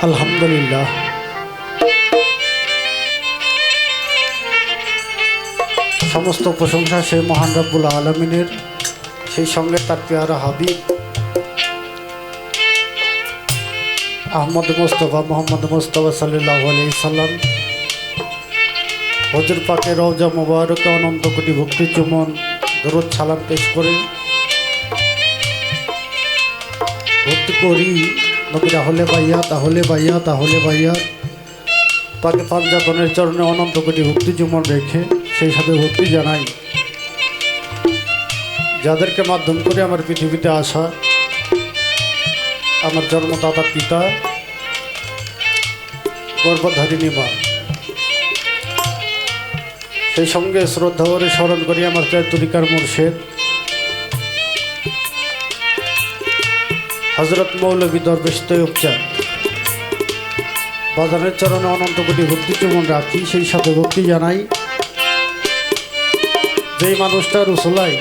আলহামদুলিল্লাহ, সমস্ত প্রশংসা সেই মহান রব্বুল আলমিনের, সেই সঙ্গে তার পেয়ারা হাবিব আহমদ মুস্তফা মোহাম্মদ মুস্তফা সাল্লাল্লাহু আলাইহি সাল্লাম হজুর পাকে রওজা মুবারকে অনন্ত কোটি ভক্তি চুমন দরুদ সালাম পেশ করে ভক্তি করি নবীরা হলে ভাইয়া তাহলে ভাইয়া তাহলে ভাইয়া পাকে পাঞ্জাতনের চরণে অনন্ত কোটি ভক্তি চুমন রেখে সেই সাথে ভক্তি জানাই যাদেরকে মাধ্যম করে আমার পৃথিবীতে আসা আমার জন্মদাতা পিতা গর্ভধারিণী মা, সেই সঙ্গে শ্রদ্ধা করে স্মরণ করি আমার চার তরিকার মুর্শিদ হজরত মৌলভী দরবেশ তৈয়ব চাঁদ বাজারের চরণে অনন্ত কোটি ভক্তি চুমন রাখি। সেই সাথে ভক্তি জানাই যেই মানুষটা রসুলাই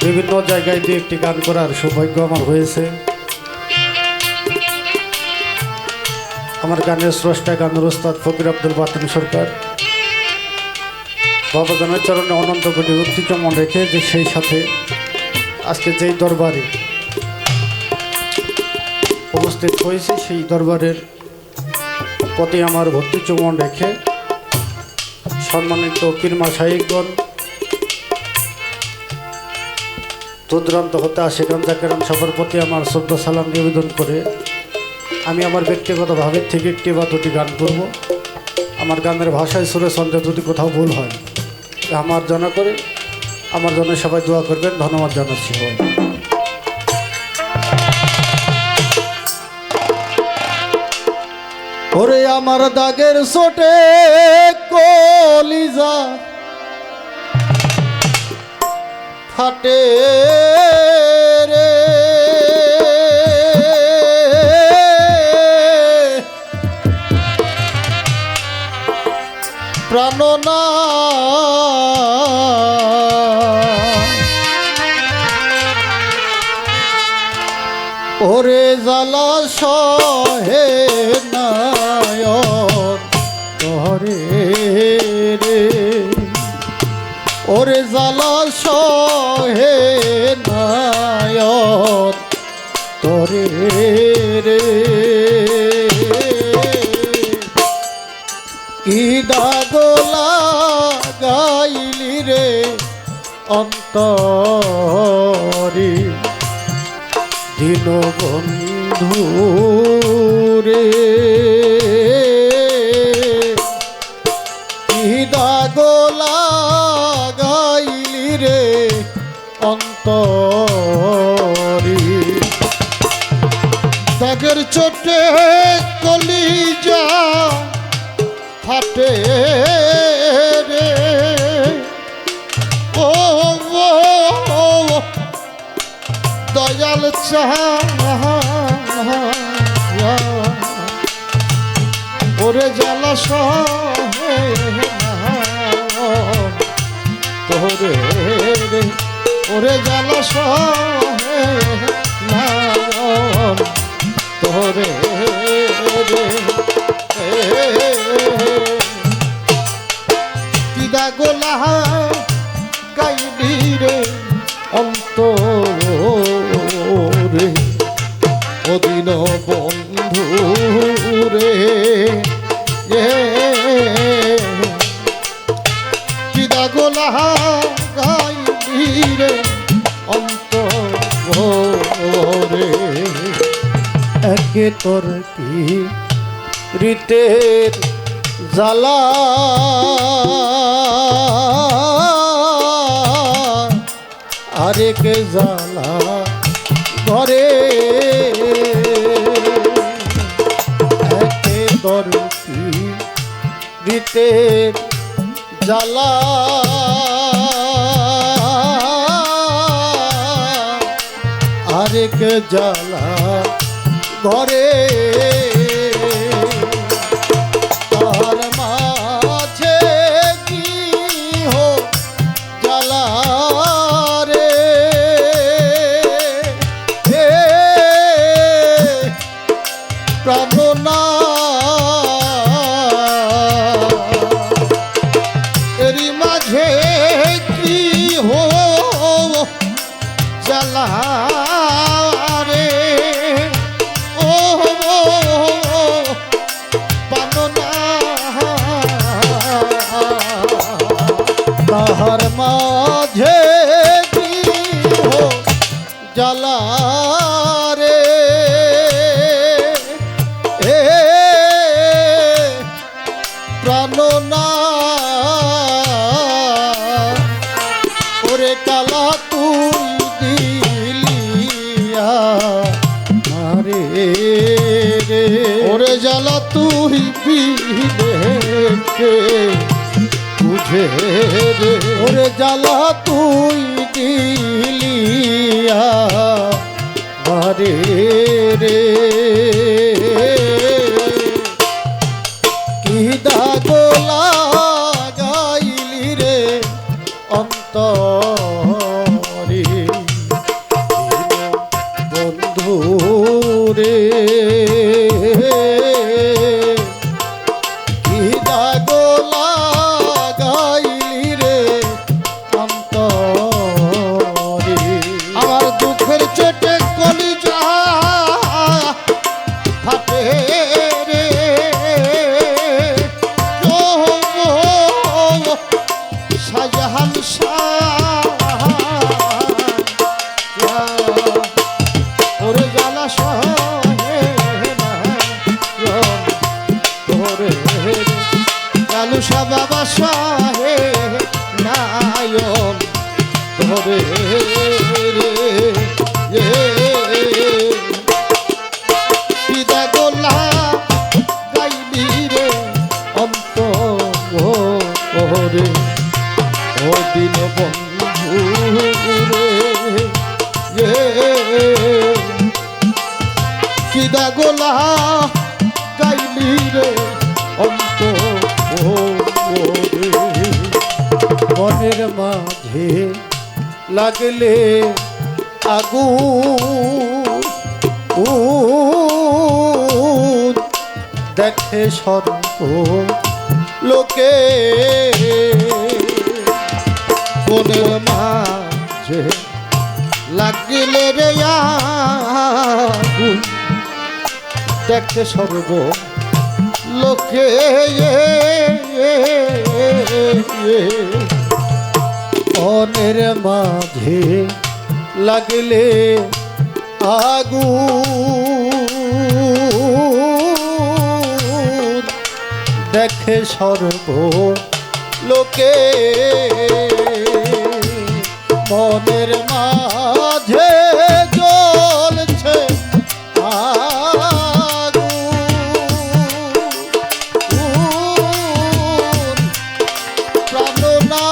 বিভিন্ন জায়গায় দিয়ে একটি গান করার সৌভাগ্য আমার হয়েছে। আমার গানের স্রষ্টা গানের ওস্তাদ ফকির আব্দুল বাতিন সরকার বাবাজানের চরণে অনন্ত কোটি ভক্তি চুমন রেখে যে সেই সাথে আজকে যেই দরবারে উপস্থিত হয়েছে সেই দরবারের প্রতি আমার ভক্তি চুমন রেখে সম্মানিত পীরমা শাইখগণ দূরান্ত হতে আশিকান জাকেরান সবার প্রতি আমার শ্রদ্ধা সালাম নিবেদন করে আমি আমার ব্যক্তিগতভাবে থেকে একটি বা দুটি গান করব। আমার গানের ভাষায় সুরে ছন্দে যদি কোথাও ভুল হয় আমার জানা করে আমার জন্য সবাই দোয়া করবেন। ধন্যবাদ জানাচ্ছি। ওরে আমার দাগের চোটে কলিজা ফাটে রে, প্রাণনা ওরে জ্বালা সহে নায়ন তরে রে, ওরে জ্বালা সহে নায়ন তরে রে, কি দাগলা গাইলি রে অন্তরে দিন বন্ধু রে, কি দাগলা গাইলি রে অন্তরে, দাগের চোটে কলিজা ফাটে রে, ও দয়াল ওরে জ্বালা সহে তোরে রে, ওরে জ্বালা সহে তোরে রে, কিদা গোলা গাইলি রে অন্তরে অদিন বন্ধু রে, কিদা গোলা গাইলি রে অন্তরে, একে তোর কি রীতের জ্বালা আরেকে জ্বালা ঘরে, একে তোর কি রীতের জ্বালা আরেকে জ্বালা ঘরে, তার মাঝে কি হো জ্বালা জ্বালা রে ও পাননা তাহার মাঝে জ্বালা রে এ প্রাণনা ওরে কালা তুই দিলিয়া মারে রে ওরে জ্বালা তুই বিলেকে বুঝে রে ওরে জ্বালা তুই দিলিয়া মারে রে কি দাগলা গাইলি রে অন্তরে বন্ধু রে কি দাগলা গাইলি রে অন্তরে আমার দুঃখের চোটে কলিজা ফাটে রে শাহজাহান ওরে জ্বালা সহে না ওরে লালু শাহ বাবা সহে নায়ন ধরে পিতা গোলা গাইলি রে অন্তরে ও দিন বন্ধু রে পিতা গোলা গাইলি রে অন্তরে বনের মাঝে লাগলে আগুন দেখে সর্ব লোকে বনের মাঝে লাগিলে রে আগুন দেখতে সর্ব লোকে বনের মাঝে লাগলে আগুন দেখে সর্ব লোকে মনের মাঝে জ্বলছে আগুন প্রাণনা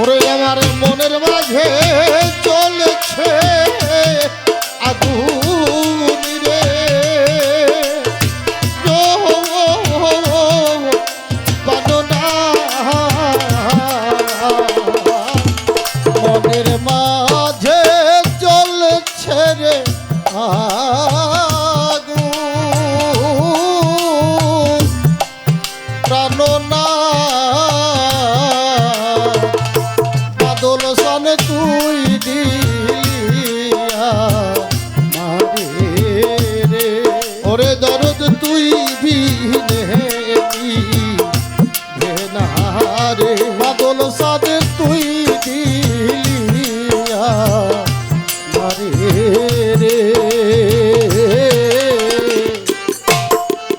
ওরে আমার মনের মাঝে জ্বলছে আগুন রে মনের মাঝে জ্বলছে রে আগুন প্রাণনা বাদল সনে তুই দিলিয়া মারে রে ওরে দরদ তুই বিনে না রে বাদল সাদে তুই দিলিয়া মারে রে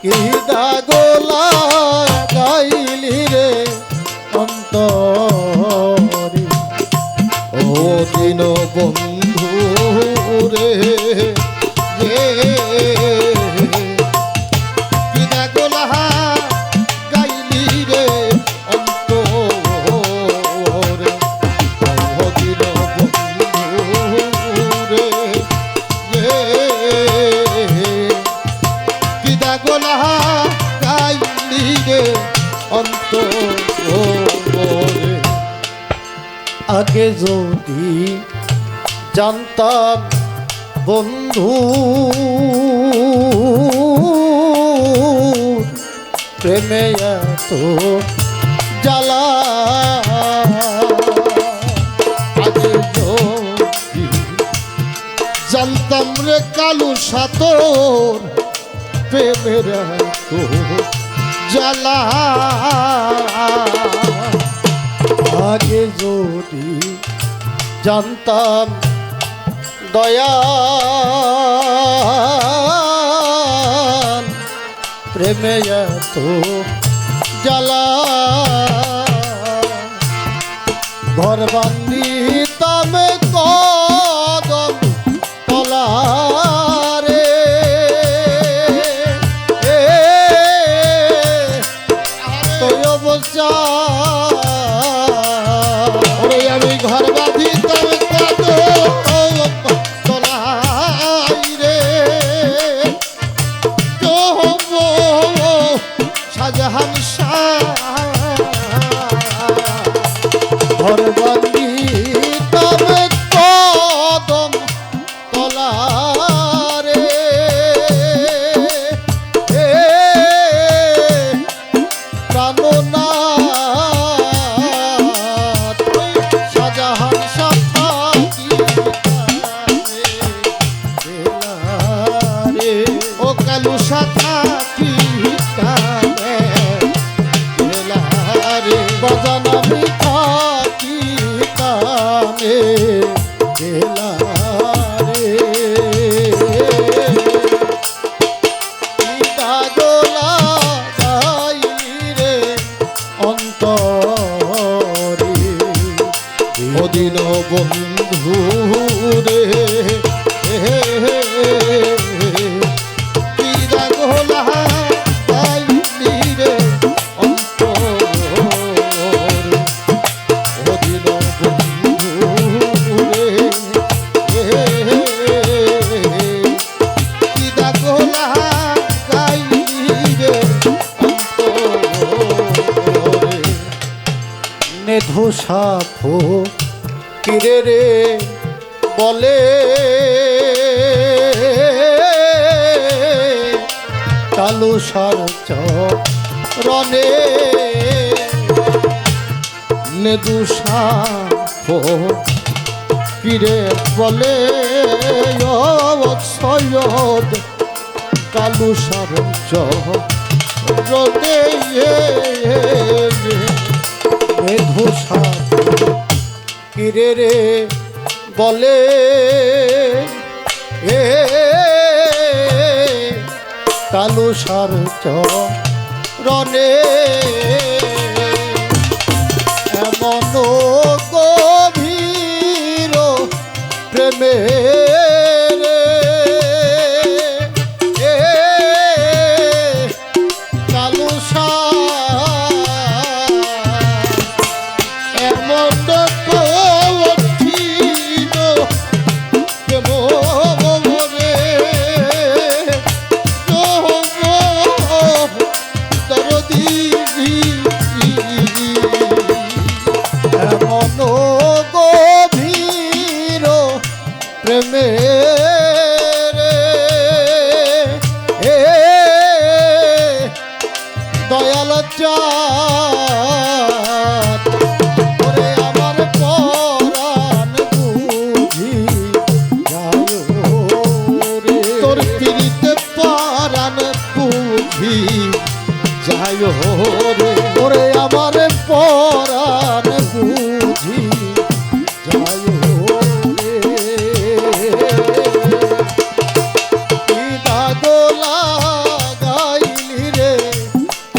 কি দাগলা গাইলি রে অন্তরে ও দিন বন্ধু রে কি দাগলা গাইলি রে অন্তরে ও দিন বন্ধু রে কি দাগলা গাইলি রে অন্তরে আগে যদি জানতাম বন্ধু প্রেমে এত জ্বালা ওরে কালু সাতর প্রেমের তো জ্বালা আগে যদি জানতাম দয়া প্রেমে এত জ্বালা ঘর বান্দিতাম কদম তলারে তোর অবস্থা ওরে আমি ঘর বাঁধিতাম কদম তলাই রে শাহজাহান ঘর বান্দি তবে কদম তলারে প্রাণনাথ শাহজাহান সাথী ও কালু সাথী বাজান আমি থাকি কানে গেলা রে দাগলা গাইলি রে অন্তরে অদিন বন্ধু রে দাগলা গাইলি রে অদিন বন্ধু রে দাগলা গাইলি রে অন্তরে নেধু সাফো কিরে রে বলে কালু সার রনে নেদু সাফো কিরে বলে সৈয়দ কালু সারঞ্চ রোদে মেঘু সাফো কিরে রে বলে এ কালু সার রনে এমন গভীর প্রেমে কালু এমন কঠিন প্রেম রে দরদি এমন গভীর প্রেমে দয়াল চাঁদ ওরে আমার পরাণ বুঝি যায় রে তোর পিড়িতে পরাণ বুঝি যায় রে ওরে আমার পরাণ বুঝি যায় রে দাগলা গাইলি রে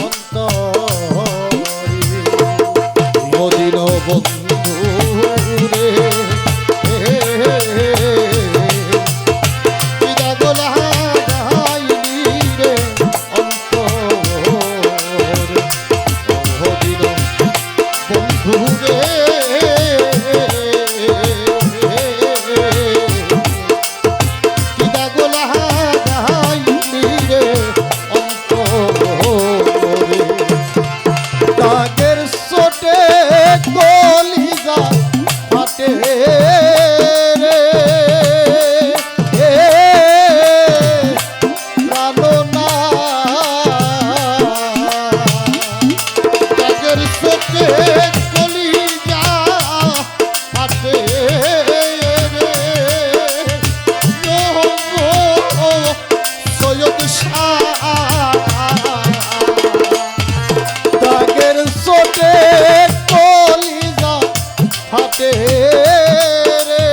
অন্তরে মদিন বন্ধু রে দাগলা গাইলি রে অন্তরে মদিন বন্ধু রে হাতে রে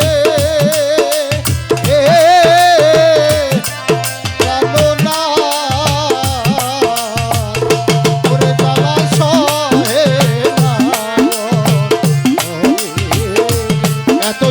জানো না ওরে জ্বালা সহে না এত